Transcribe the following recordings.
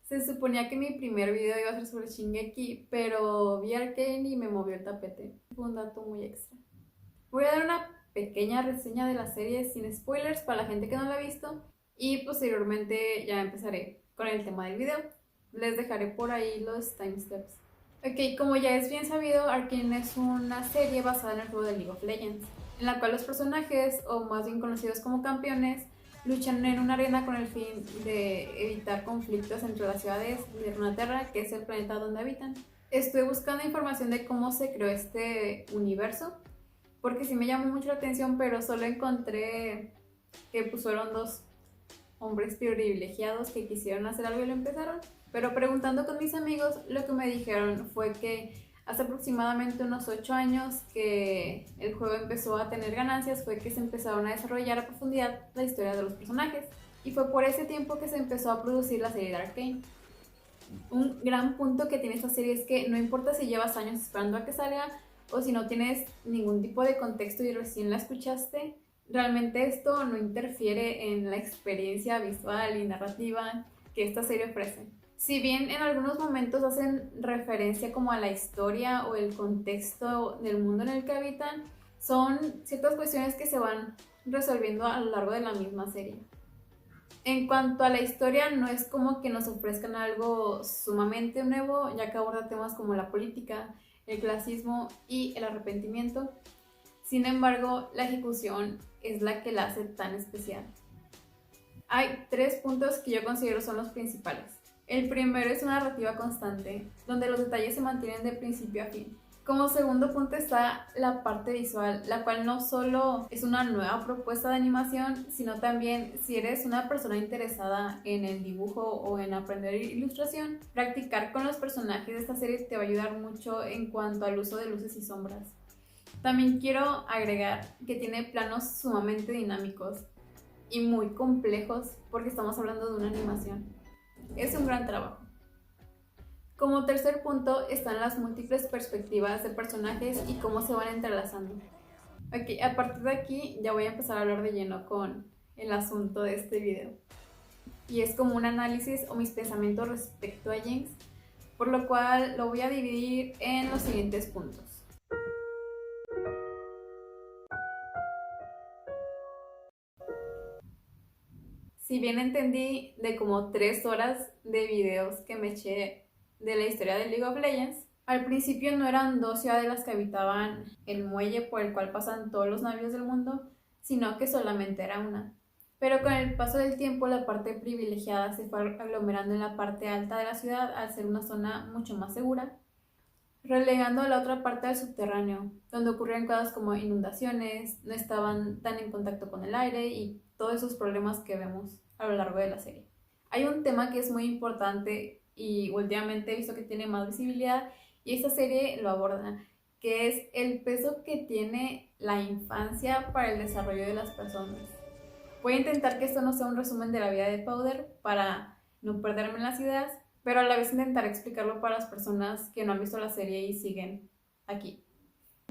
Se suponía que mi primer video iba a ser sobre Shingeki, pero vi Arcane y me movió el tapete. Fue un dato muy extra. Voy a dar una pequeña reseña de la serie sin spoilers para la gente que no la ha visto y posteriormente ya empezaré con el tema del video. Les dejaré por ahí los timestamps. Ok, como ya es bien sabido, Arcane es una serie basada en el juego de League of Legends, en la cual los personajes, o más bien conocidos como campeones, luchan en una arena con el fin de evitar conflictos entre las ciudades de Runeterra, que es el planeta donde habitan. Estoy buscando información de cómo se creó este universo, porque sí me llamó mucho la atención, pero solo encontré que fueron dos hombres privilegiados que quisieron hacer algo y lo empezaron. Pero preguntando con mis amigos, lo que me dijeron fue que hace aproximadamente unos 8 años que el juego empezó a tener ganancias, fue que se empezaron a desarrollar a profundidad la historia de los personajes. Y fue por ese tiempo que se empezó a producir la serie de Arcane. Un gran punto que tiene esta serie es que no importa si llevas años esperando a que salga o si no tienes ningún tipo de contexto y recién la escuchaste, realmente esto no interfiere en la experiencia visual y narrativa que esta serie ofrece. Si bien en algunos momentos hacen referencia como a la historia o el contexto del mundo en el que habitan, son ciertas cuestiones que se van resolviendo a lo largo de la misma serie. En cuanto a la historia, no es como que nos ofrezcan algo sumamente nuevo, ya que aborda temas como la política, el clasismo y el arrepentimiento. Sin embargo, la ejecución es la que la hace tan especial. Hay 3 puntos que yo considero son los principales. El primero es una narrativa constante, donde los detalles se mantienen de principio a fin. Como segundo punto está la parte visual, la cual no solo es una nueva propuesta de animación, sino también si eres una persona interesada en el dibujo o en aprender ilustración, practicar con los personajes de esta serie te va a ayudar mucho en cuanto al uso de luces y sombras. También quiero agregar que tiene planos sumamente dinámicos y muy complejos porque estamos hablando de una animación. Es un gran trabajo. Como tercer punto están las múltiples perspectivas de personajes y cómo se van entrelazando. Ok, a partir de aquí ya voy a empezar a hablar de lleno con el asunto de este video. Y es como un análisis o mis pensamientos respecto a Jinx, por lo cual lo voy a dividir en los siguientes puntos. Si bien entendí de como 3 horas de videos que me eché de la historia de League of Legends, al principio no eran 2 ciudades las que habitaban el muelle por el cual pasan todos los navíos del mundo, sino que solamente era una. Pero con el paso del tiempo la parte privilegiada se fue aglomerando en la parte alta de la ciudad al ser una zona mucho más segura, relegando a la otra parte al subterráneo, donde ocurrían cosas como inundaciones, no estaban tan en contacto con el aire y todos esos problemas que vemos a lo largo de la serie. Hay un tema que es muy importante y últimamente he visto que tiene más visibilidad y esta serie lo aborda, que es el peso que tiene la infancia para el desarrollo de las personas. Voy a intentar que esto no sea un resumen de la vida de Powder para no perderme en las ideas, pero a la vez intentar explicarlo para las personas que no han visto la serie y siguen aquí.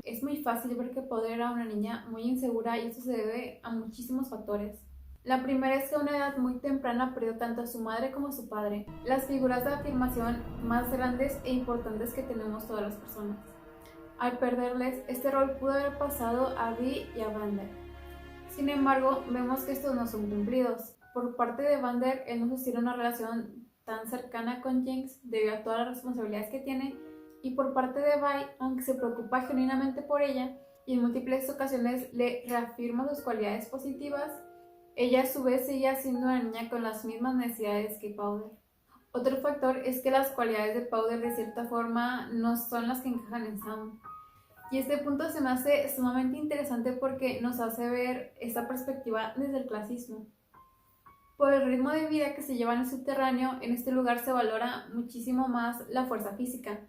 Es muy fácil ver que Powder era una niña muy insegura y esto se debe a muchísimos factores. La primera es que a una edad muy temprana perdió tanto a su madre como a su padre, las figuras de afirmación más grandes e importantes que tenemos todas las personas. Al perderles, este rol pudo haber pasado a Vi y a Vander. Sin embargo, vemos que estos no son cumplidos. Por parte de Vander, él no sostiene una relación tan cercana con Jinx debido a todas las responsabilidades que tiene, y por parte de Vi, aunque se preocupa genuinamente por ella y en múltiples ocasiones le reafirma sus cualidades positivas, ella a su vez sigue siendo una niña con las mismas necesidades que Powder. Otro factor es que las cualidades de Powder de cierta forma no son las que encajan en Sound. Y este punto se me hace sumamente interesante porque nos hace ver esta perspectiva desde el clasismo. Por el ritmo de vida que se lleva en el subterráneo, en este lugar se valora muchísimo más la fuerza física.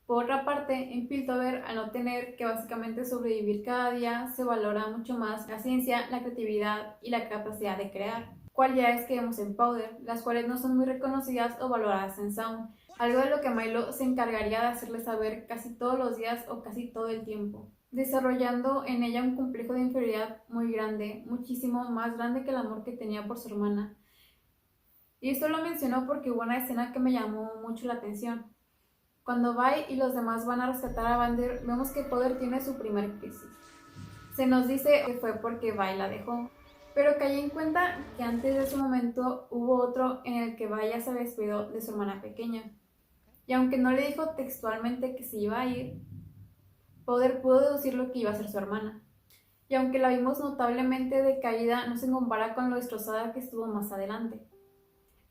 Por otra parte, en Piltover, al no tener que básicamente sobrevivir cada día, se valora mucho más la ciencia, la creatividad y la capacidad de crear. Cualidades que vemos en Powder, las cuales no son muy reconocidas o valoradas en Sound, algo de lo que Milo se encargaría de hacerle saber casi todos los días o casi todo el tiempo, desarrollando en ella un complejo de inferioridad muy grande, muchísimo más grande que el amor que tenía por su hermana. Y esto lo menciono porque hubo una escena que me llamó mucho la atención. Cuando Vi y los demás van a rescatar a Vander, vemos que Powder tiene su primer crisis. Se nos dice que fue porque Vi la dejó, pero caí en cuenta que antes de ese momento hubo otro en el que Vi ya se despidió de su hermana pequeña. Y aunque no le dijo textualmente que se iba a ir, Powder pudo deducir lo que iba a ser su hermana. Y aunque la vimos notablemente decaída, no se compara con lo destrozada que estuvo más adelante.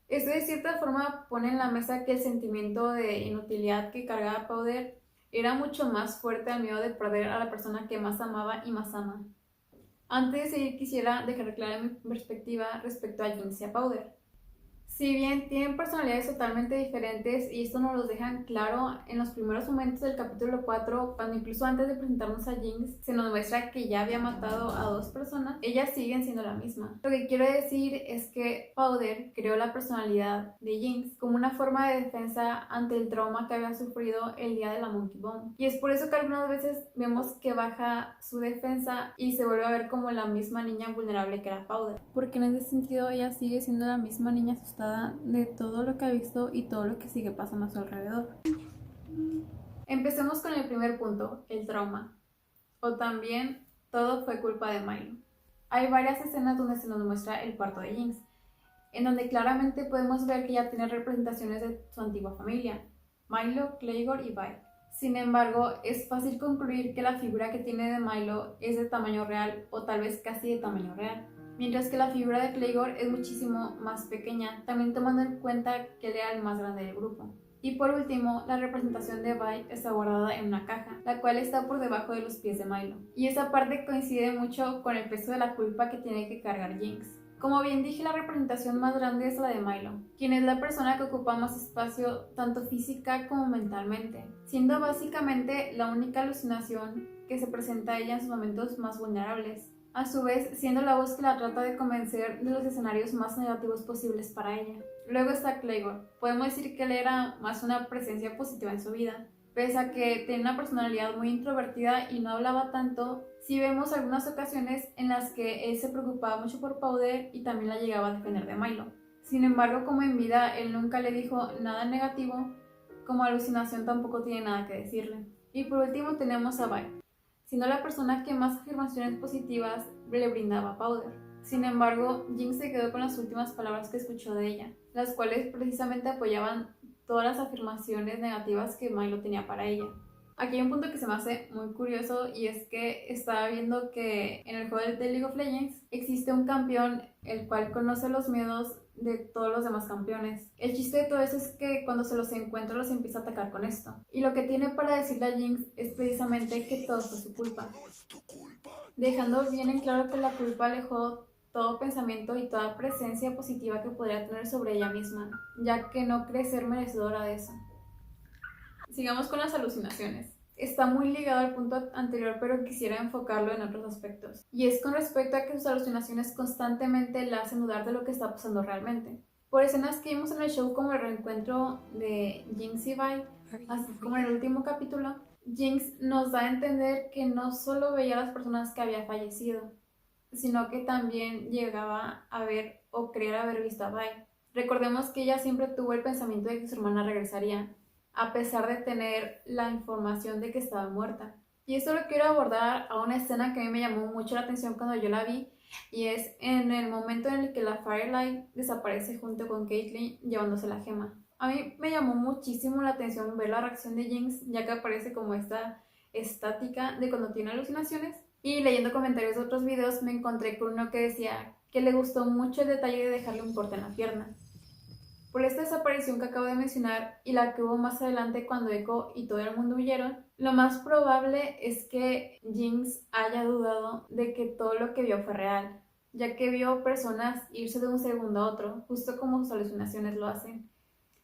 Esto de cierta forma pone en la mesa que el sentimiento de inutilidad que cargaba Powder era mucho más fuerte al miedo de perder a la persona que más amaba y más ama. Antes de seguir quisiera dejar clara mi perspectiva respecto a Jinx y a Powder. Si bien tienen personalidades totalmente diferentes y esto nos lo dejan claro en los primeros momentos del capítulo 4, cuando incluso antes de presentarnos a Jinx se nos muestra que ya había matado a 2 personas, ellas siguen siendo la misma. Lo que quiero decir es que Powder creó la personalidad de Jinx como una forma de defensa ante el trauma que había sufrido el día de la Monkey Bomb. Y es por eso que algunas veces vemos que baja su defensa y se vuelve a ver como la misma niña vulnerable que era Powder. Porque en ese sentido ella sigue siendo la misma niña asustada de todo lo que ha visto y todo lo que sigue pasando a su alrededor. Empecemos con el primer punto, el trauma. O también, todo fue culpa de Milo. Hay varias escenas donde se nos muestra el parto de Jinx, en donde claramente podemos ver que ella tiene representaciones de su antigua familia, Milo, Claygor y Vi. Sin embargo, es fácil concluir que la figura que tiene de Milo es de tamaño real o tal vez casi de tamaño real, mientras que la figura de Claygor es muchísimo más pequeña, también tomando en cuenta que él era el más grande del grupo. Y por último, la representación de Vi está guardada en una caja, la cual está por debajo de los pies de Milo. Y esa parte coincide mucho con el peso de la culpa que tiene que cargar Jinx. Como bien dije, la representación más grande es la de Milo, quien es la persona que ocupa más espacio tanto física como mentalmente, siendo básicamente la única alucinación que se presenta a ella en sus momentos más vulnerables. A su vez, siendo la voz que la trata de convencer de los escenarios más negativos posibles para ella. Luego está Claygor. Podemos decir que él era más una presencia positiva en su vida. Pese a que tenía una personalidad muy introvertida y no hablaba tanto, sí vemos algunas ocasiones en las que él se preocupaba mucho por Powder y también la llegaba a defender de Milo. Sin embargo, como en vida él nunca le dijo nada negativo, como alucinación tampoco tiene nada que decirle. Y por último tenemos a Vi, siendo la persona que más afirmaciones positivas le brindaba a Powder. Sin embargo, Jinx se quedó con las últimas palabras que escuchó de ella, las cuales precisamente apoyaban todas las afirmaciones negativas que Milo tenía para ella. Aquí hay un punto que se me hace muy curioso y es que estaba viendo que en el juego de League of Legends existe un campeón el cual conoce los miedos de todos los demás campeones. El chiste de todo eso es que cuando se los encuentra los empieza a atacar con esto. Y lo que tiene para decirle a Jinx es precisamente que todo fue su culpa, dejando bien en claro que la culpa alejó todo pensamiento y toda presencia positiva que podría tener sobre ella misma, ya que no cree ser merecedora de eso. Sigamos con las alucinaciones. Está muy ligado al punto anterior, pero quisiera enfocarlo en otros aspectos. Y es con respecto a que sus alucinaciones constantemente la hacen dudar de lo que está pasando realmente. Por escenas que vimos en el show como el reencuentro de Jinx y Vi, así como en el último capítulo, Jinx nos da a entender que no solo veía a las personas que había fallecido, sino que también llegaba a ver o creer haber visto a Vi. Recordemos que ella siempre tuvo el pensamiento de que su hermana regresaría, a pesar de tener la información de que estaba muerta. Y esto lo quiero abordar a una escena que a mí me llamó mucho la atención cuando yo la vi, y es en el momento en el que la Firelight desaparece junto con Caitlyn llevándose la gema. A mí me llamó muchísimo la atención ver la reacción de Jinx, ya que aparece como esta estática de cuando tiene alucinaciones. Y leyendo comentarios de otros videos me encontré con uno que decía que le gustó mucho el detalle de dejarle un corte en la pierna. Por esta desaparición que acabo de mencionar y la que hubo más adelante cuando Echo y todo el mundo huyeron, lo más probable es que Jinx haya dudado de que todo lo que vio fue real, ya que vio personas irse de un segundo a otro, justo como sus alucinaciones lo hacen.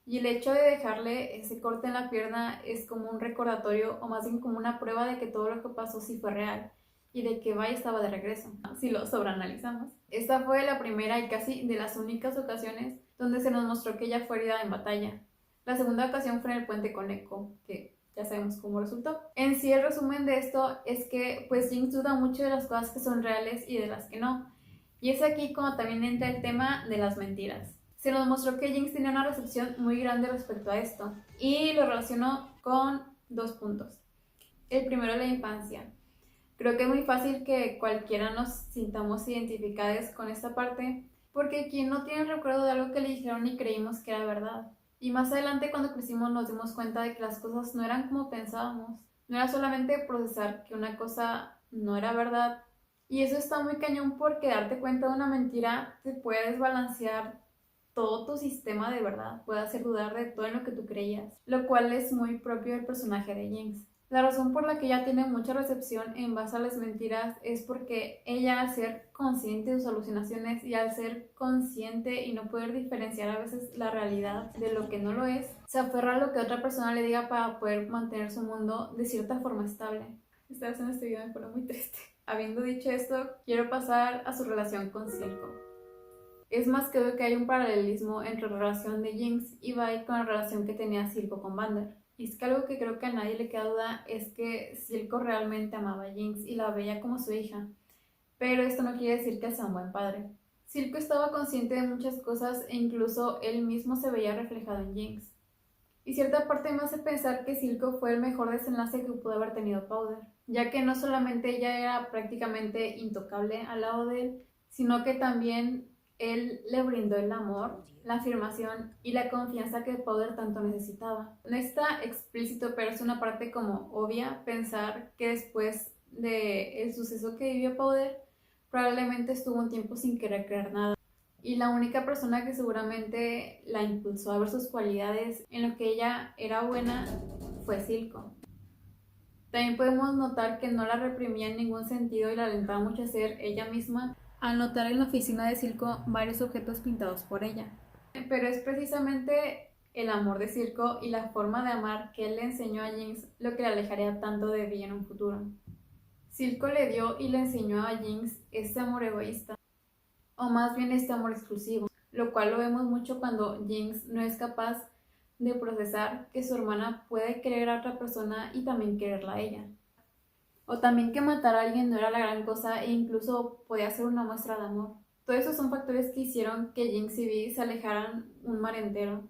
Y el hecho de dejarle ese corte en la pierna es como un recordatorio, o más bien como una prueba de que todo lo que pasó sí fue real y de que Vi estaba de regreso, si lo sobreanalizamos. Esta fue la primera y casi de las únicas ocasiones donde se nos mostró que ella fue herida en batalla. La segunda ocasión fue en el puente con Echo, que ya sabemos cómo resultó. En sí, el resumen de esto es que pues Jinx duda mucho de las cosas que son reales y de las que no. Y es aquí como también entra el tema de las mentiras. Se nos mostró que Jinx tenía una recepción muy grande respecto a esto y lo relacionó con 2 puntos. El primero es la infancia. Creo que es muy fácil que cualquiera nos sintamos identificados con esta parte, porque quien no tiene el recuerdo de algo que le dijeron y creímos que era verdad. Y más adelante cuando crecimos nos dimos cuenta de que las cosas no eran como pensábamos. No era solamente procesar que una cosa no era verdad. Y eso está muy cañón porque darte cuenta de una mentira te puede desbalancear todo tu sistema de verdad, puede hacer dudar de todo en lo que tú creías, lo cual es muy propio del personaje de Jinx. La razón por la que ella tiene mucha recepción en base a las mentiras es porque ella, al ser consciente de sus alucinaciones y al ser consciente y no poder diferenciar a veces la realidad de lo que no lo es, se aferra a lo que otra persona le diga para poder mantener su mundo de cierta forma estable. Estar haciendo este video me pone muy triste. Habiendo dicho esto, quiero pasar a su relación con Silco. Es más que obvio que hay un paralelismo entre la relación de Jinx y Vi con la relación que tenía Silco con Vander. Y es que algo que creo que a nadie le queda duda es que Silco realmente amaba a Jinx y la veía como su hija. Pero esto no quiere decir que sea un buen padre. Silco estaba consciente de muchas cosas e incluso él mismo se veía reflejado en Jinx. Y cierta parte me hace pensar que Silco fue el mejor desenlace que pudo haber tenido Powder, ya que no solamente ella era prácticamente intocable al lado de él, sino que también él le brindó el amor, la afirmación y la confianza que Powder tanto necesitaba. No está explícito, pero es una parte como obvia pensar que después del suceso que vivió Powder, probablemente estuvo un tiempo sin querer crear nada. Y la única persona que seguramente la impulsó a ver sus cualidades en lo que ella era buena fue Silco. También podemos notar que no la reprimía en ningún sentido y la alentaba mucho a ser ella misma, al notar en la oficina de Silco varios objetos pintados por ella. Pero es precisamente el amor de Silco y la forma de amar que él le enseñó a Jinx lo que le alejaría tanto de Vi en un futuro. Silco le dio y le enseñó a Jinx este amor egoísta, o más bien este amor exclusivo, lo cual lo vemos mucho cuando Jinx no es capaz de procesar que su hermana puede querer a otra persona y también quererla a ella. O también que matar a alguien no era la gran cosa e incluso podía ser una muestra de amor. Todos esos son factores que hicieron que Jinx y Vi se alejaran un mar entero.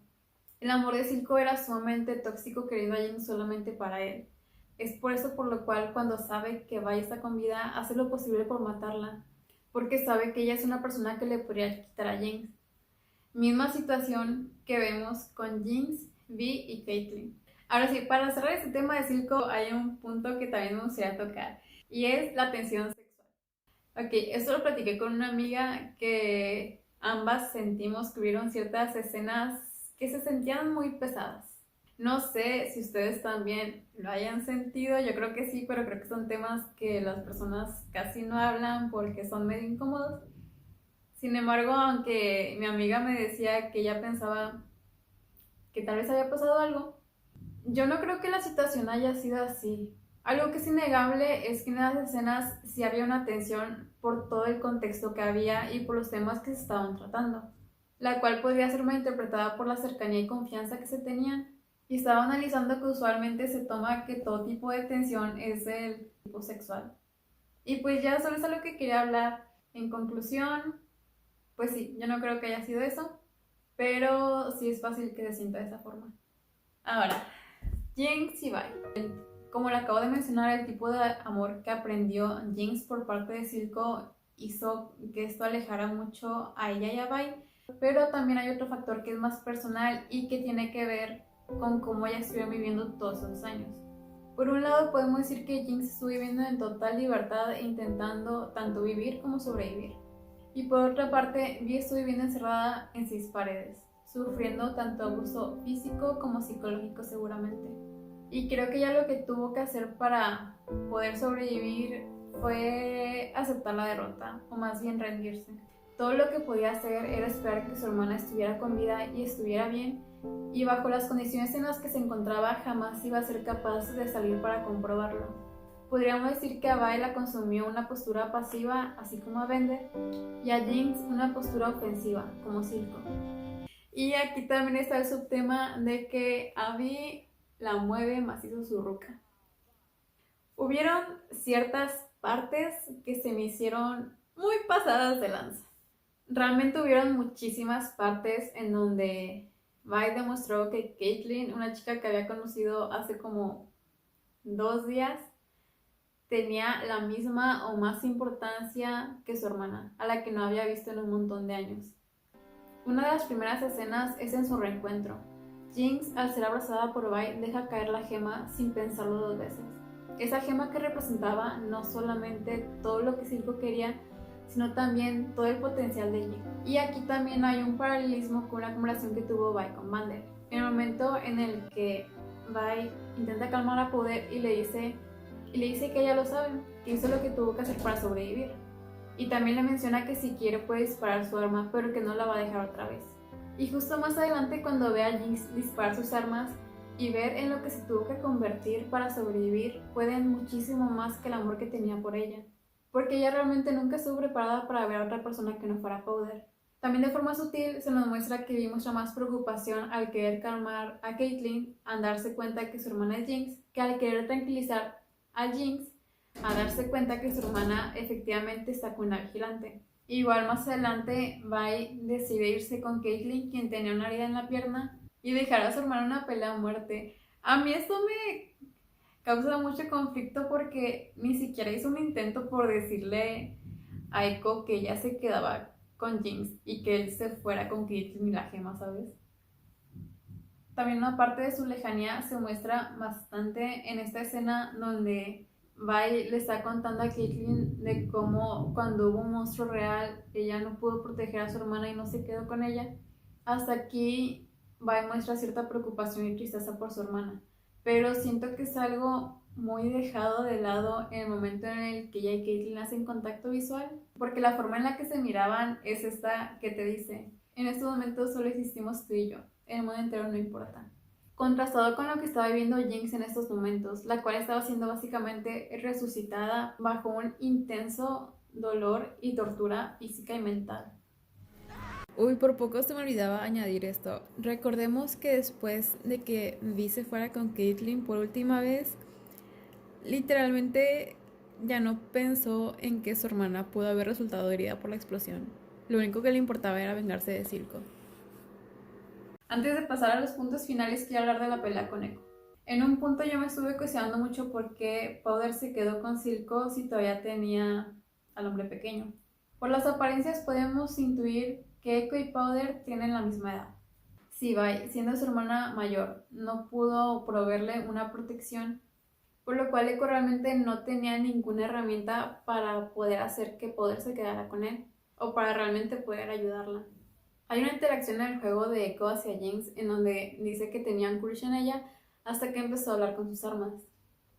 El amor de Silco era sumamente tóxico, queriendo a Jinx solamente para él. Es por eso por lo cual cuando sabe que Vi está con vida hace lo posible por matarla, porque sabe que ella es una persona que le podría quitar a Jinx. Misma situación que vemos con Jinx, Vi y Caitlyn. Ahora sí, para cerrar este tema de Silco hay un punto que también me gustaría tocar y es la tensión sexual. Ok, esto lo platiqué con una amiga que ambas sentimos que hubieron ciertas escenas que se sentían muy pesadas. No sé si ustedes también lo hayan sentido, yo creo que sí, pero creo que son temas que las personas casi no hablan porque son medio incómodos. Sin embargo, aunque mi amiga me decía que ella pensaba que tal vez había pasado algo, yo no creo que la situación haya sido así. Algo que es innegable es que en las escenas sí había una tensión por todo el contexto que había y por los temas que se estaban tratando, la cual podría ser malinterpretada por la cercanía y confianza que se tenían. Y estaba analizando que usualmente se toma que todo tipo de tensión es del tipo sexual. Y pues ya solo es a lo que quería hablar. En conclusión, pues sí, yo no creo que haya sido eso, pero sí es fácil que se sienta de esa forma. Ahora, Jinx y Vi. Como le acabo de mencionar, el tipo de amor que aprendió Jinx por parte de Silco hizo que esto alejara mucho a ella y a Vi, pero también hay otro factor que es más personal y que tiene que ver con cómo ella estuvo viviendo todos esos años. Por un lado, podemos decir que Jinx estuvo viviendo en total libertad e intentando tanto vivir como sobrevivir. Y por otra parte, Vi estuvo viviendo encerrada en 6 paredes, sufriendo tanto abuso físico como psicológico seguramente. Y creo que ella lo que tuvo que hacer para poder sobrevivir fue aceptar la derrota, o más bien rendirse. Todo lo que podía hacer era esperar que su hermana estuviera con vida y estuviera bien, y bajo las condiciones en las que se encontraba jamás iba a ser capaz de salir para comprobarlo. Podríamos decir que a Vi la consumió una postura pasiva, así como a Bender, y a Jinx una postura ofensiva, como Silco. Y aquí también está el subtema de que a Vi la mueve macizo su ruca. Hubieron ciertas partes que se me hicieron muy pasadas de lanza. Realmente hubieron muchísimas partes en donde Vi demostró que Caitlyn, una chica que había conocido hace como 2 días, tenía la misma o más importancia que su hermana, a la que no había visto en un montón de años. Una de las primeras escenas es en su reencuentro. Jinx, al ser abrazada por Vi, deja caer la gema sin pensarlo 2 veces. Esa gema que representaba no solamente todo lo que Silco quería, sino también todo el potencial de Jinx. Y aquí también hay un paralelismo con la conversación que tuvo Vi con Vander. En el momento en el que Vi intenta calmar a Powder y le dice que ella lo sabe, que hizo lo que tuvo que hacer para sobrevivir. Y también le menciona que si quiere puede disparar su arma, pero que no la va a dejar otra vez. Y justo más adelante, cuando ve a Jinx disparar sus armas y ver en lo que se tuvo que convertir para sobrevivir, pueden muchísimo más que el amor que tenía por ella. Porque ella realmente nunca estuvo preparada para ver a otra persona que no fuera Powder. También de forma sutil se nos muestra que Vi muestra más preocupación al querer calmar a Caitlyn, al darse cuenta que su hermana es Jinx, que al querer tranquilizar a Jinx, a darse cuenta que su hermana efectivamente está con una vigilante. Igual más adelante, Vi decide irse con Caitlyn, quien tenía una herida en la pierna, y dejar a su hermana una pelea a muerte. A mí esto me causa mucho conflicto porque ni siquiera hizo un intento por decirle a Echo que ella se quedaba con Jinx y que él se fuera con Caitlyn y la gema, ¿sabes? También una parte de su lejanía se muestra bastante en esta escena donde Vi le está contando a Caitlyn de cómo cuando hubo un monstruo real ella no pudo proteger a su hermana y no se quedó con ella. Hasta aquí Vi muestra cierta preocupación y tristeza por su hermana, pero siento que es algo muy dejado de lado en el momento en el que ella y Caitlyn hacen contacto visual, porque la forma en la que se miraban es esta que te dice: en estos momentos solo existimos tú y yo, el mundo entero no importa. Contrastado con lo que estaba viviendo Jinx en estos momentos, la cual estaba siendo básicamente resucitada bajo un intenso dolor y tortura física y mental. Uy, por poco se me olvidaba añadir esto. Recordemos que después de que Vi se fuera con Caitlyn por última vez, literalmente ya no pensó en que su hermana pudo haber resultado herida por la explosión. Lo único que le importaba era vengarse de Silco. Antes de pasar a los puntos finales, quiero hablar de la pelea con Echo. En un punto yo me estuve cuestionando mucho por qué Powder se quedó con Silco si todavía tenía al hombre pequeño. Por las apariencias podemos intuir que Echo y Powder tienen la misma edad. Si Vi, siendo su hermana mayor, no pudo proveerle una protección, por lo cual Echo realmente no tenía ninguna herramienta para poder hacer que Powder se quedara con él, o para realmente poder ayudarla. Hay una interacción en el juego de Echo hacia Jinx en donde dice que tenía un crush en ella hasta que empezó a hablar con sus armas.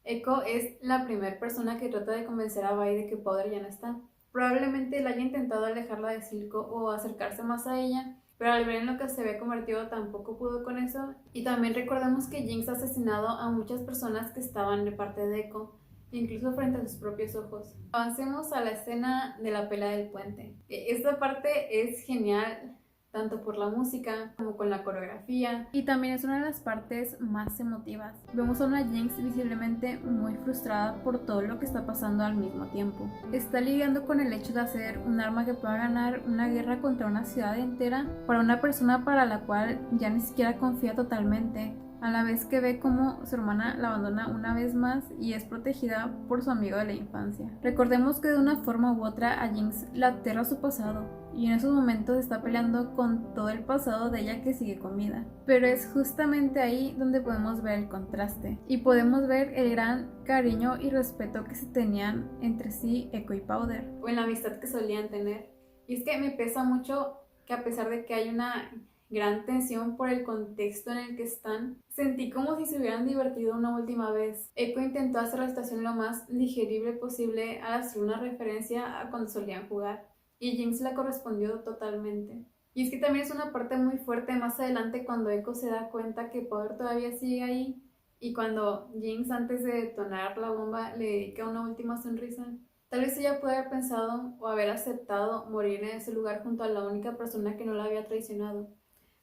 Echo es la primera persona que trata de convencer a Vi de que Powder ya no está. Probablemente él haya intentado alejarla de Silco o acercarse más a ella, pero al ver en lo que se había convertido tampoco pudo con eso. Y también recordemos que Jinx ha asesinado a muchas personas que estaban de parte de Echo, incluso frente a sus propios ojos. Avancemos a la escena de la pelea del puente. Esta parte es genial, tanto por la música como con la coreografía, y también es una de las partes más emotivas. Vemos a una Jinx visiblemente muy frustrada por todo lo que está pasando al mismo tiempo. Está lidiando con el hecho de hacer un arma que pueda ganar una guerra contra una ciudad entera para una persona para la cual ya ni siquiera confía totalmente, a la vez que ve cómo su hermana la abandona una vez más y es protegida por su amigo de la infancia. Recordemos que de una forma u otra a Jinx la aterra su pasado, y en esos momentos está peleando con todo el pasado de ella que sigue con vida. Pero es justamente ahí donde podemos ver el contraste y podemos ver el gran cariño y respeto que se tenían entre sí Echo y Powder, o en la amistad que solían tener. Y es que me pesa mucho que a pesar de que hay una gran tensión por el contexto en el que están, sentí como si se hubieran divertido una última vez. Echo intentó hacer la situación lo más digerible posible al hacer una referencia a cuando solían jugar, y Jinx la correspondió totalmente. Y es que también es una parte muy fuerte más adelante cuando Echo se da cuenta que Powder todavía sigue ahí, y cuando Jinx, antes de detonar la bomba, le dedica una última sonrisa. Tal vez ella puede haber pensado o haber aceptado morir en ese lugar junto a la única persona que no la había traicionado,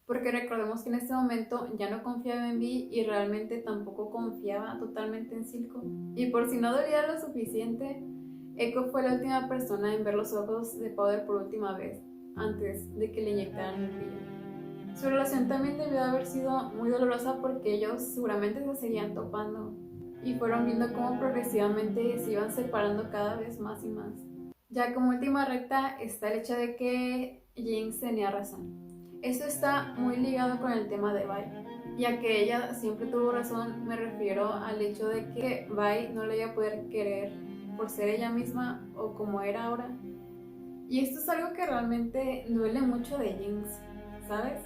porque recordemos que en este momento ya no confiaba en Vi y realmente tampoco confiaba totalmente en Silco. Y por si no dolía lo suficiente, Echo fue la última persona en ver los ojos de Powder por última vez. antes de que le inyectaran el brillo. Su relación también debió haber sido muy dolorosa porque ellos seguramente se seguían topando y fueron viendo cómo progresivamente se iban separando cada vez más y más. Ya como última recta está el hecho de que Jinx tenía razón. Esto está muy ligado con el tema de Vi. Ya que ella siempre tuvo razón, me refiero al hecho de que Vi no le iba a poder querer por ser ella misma o como era ahora. Y esto es algo que realmente duele mucho de Jinx, ¿sabes?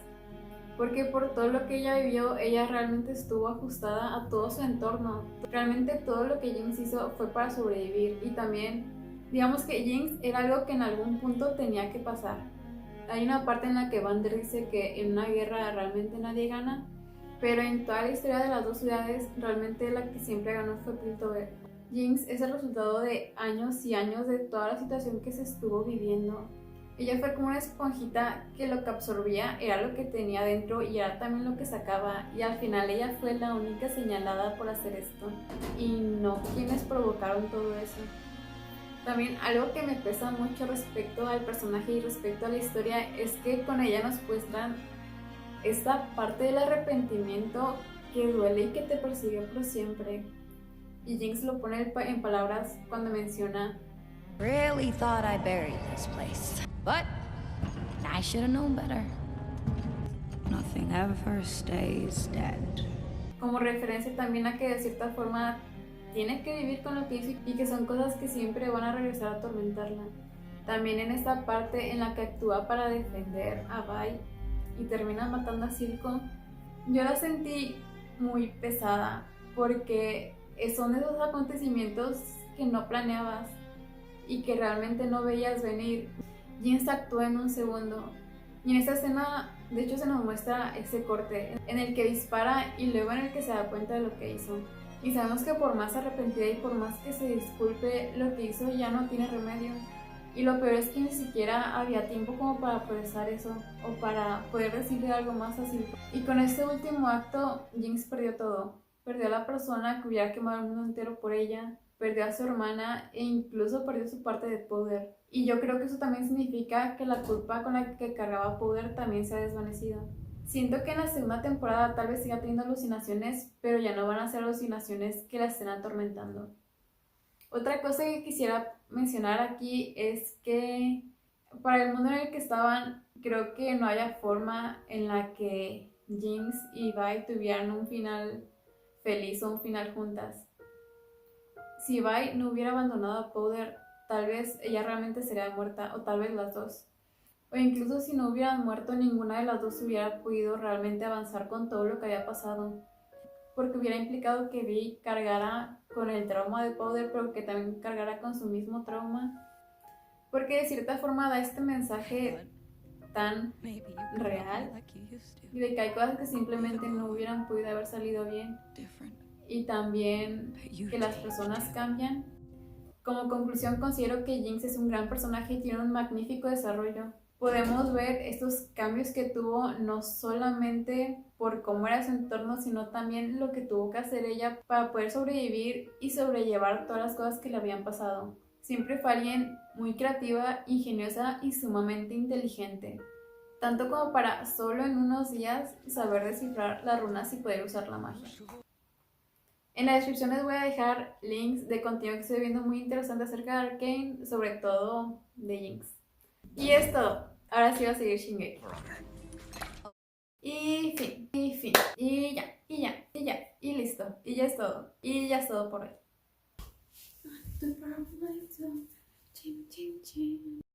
Porque por todo lo que ella vivió, ella realmente estuvo ajustada a todo su entorno. Realmente todo lo que Jinx hizo fue para sobrevivir y también, digamos que Jinx era algo que en algún punto tenía que pasar. Hay una parte en la que Vander dice que en una guerra realmente nadie gana, pero en toda la historia de las dos ciudades, realmente la que siempre ganó fue Piltover. Jinx es el resultado de años y años de toda la situación que se estuvo viviendo. Ella fue como una esponjita que lo que absorbía era lo que tenía dentro y era también lo que sacaba, y al final ella fue la única señalada por hacer esto y no quienes provocaron todo eso. También algo que me pesa mucho respecto al personaje y respecto a la historia es que con ella nos muestran esta parte del arrepentimiento que duele y que te persigue por siempre. Y Jinx lo pone en palabras cuando menciona: Really thought I buried this place, but I should have known better. Nothing ever stays dead. Como referencia también a que de cierta forma tiene que vivir con lo que hizo y que son cosas que siempre van a regresar a atormentarla. También en esta parte en la que actúa para defender a Vi y termina matando a Silco, yo la sentí muy pesada porque son esos acontecimientos que no planeabas y que realmente no veías venir. Jinx actúa en un segundo y en esta escena de hecho se nos muestra ese corte en el que dispara y luego en el que se da cuenta de lo que hizo. Y sabemos que por más arrepentida y por más que se disculpe, lo que hizo ya no tiene remedio. Y lo peor es que ni siquiera había tiempo como para procesar eso o para poder decirle algo más así. Y con este último acto, Jinx perdió todo. Perdió a la persona que hubiera quemado el mundo entero por ella, perdió a su hermana e incluso perdió su parte de poder. Y yo creo que eso también significa que la culpa con la que cargaba poder también se ha desvanecido. Siento que en la segunda temporada tal vez siga teniendo alucinaciones, pero ya no van a ser alucinaciones que la estén atormentando. Otra cosa que quisiera mencionar aquí es que para el mundo en el que estaban, creo que no haya forma en la que Jinx y Vi tuvieran un final feliz o un final juntas. Si Vi no hubiera abandonado a Powder, tal vez ella realmente sería muerta o tal vez las dos. O incluso si no hubieran muerto, ninguna de las dos hubiera podido realmente avanzar con todo lo que había pasado. Porque hubiera implicado que Vi cargara con el trauma de Powder, pero que también cargara con su mismo trauma. Porque de cierta forma da este mensaje tan real y de que hay cosas que simplemente no hubieran podido haber salido bien. Y también que las personas cambian. Como conclusión, considero que Jinx es un gran personaje y tiene un magnífico desarrollo. Podemos ver estos cambios que tuvo no solamente por cómo era su entorno, sino también lo que tuvo que hacer ella para poder sobrevivir y sobrellevar todas las cosas que le habían pasado. Siempre fue alguien muy creativa, ingeniosa y sumamente inteligente, tanto como para solo en unos días saber descifrar las runas y poder usar la magia. En la descripción les voy a dejar links de contenido que estoy viendo muy interesante acerca de Arcane, sobre todo de Jinx. Y es todo. Ahora sí va a seguir Shingeki. Y fin, y ya, y listo. Y ya es todo. Y ya es todo por hoy.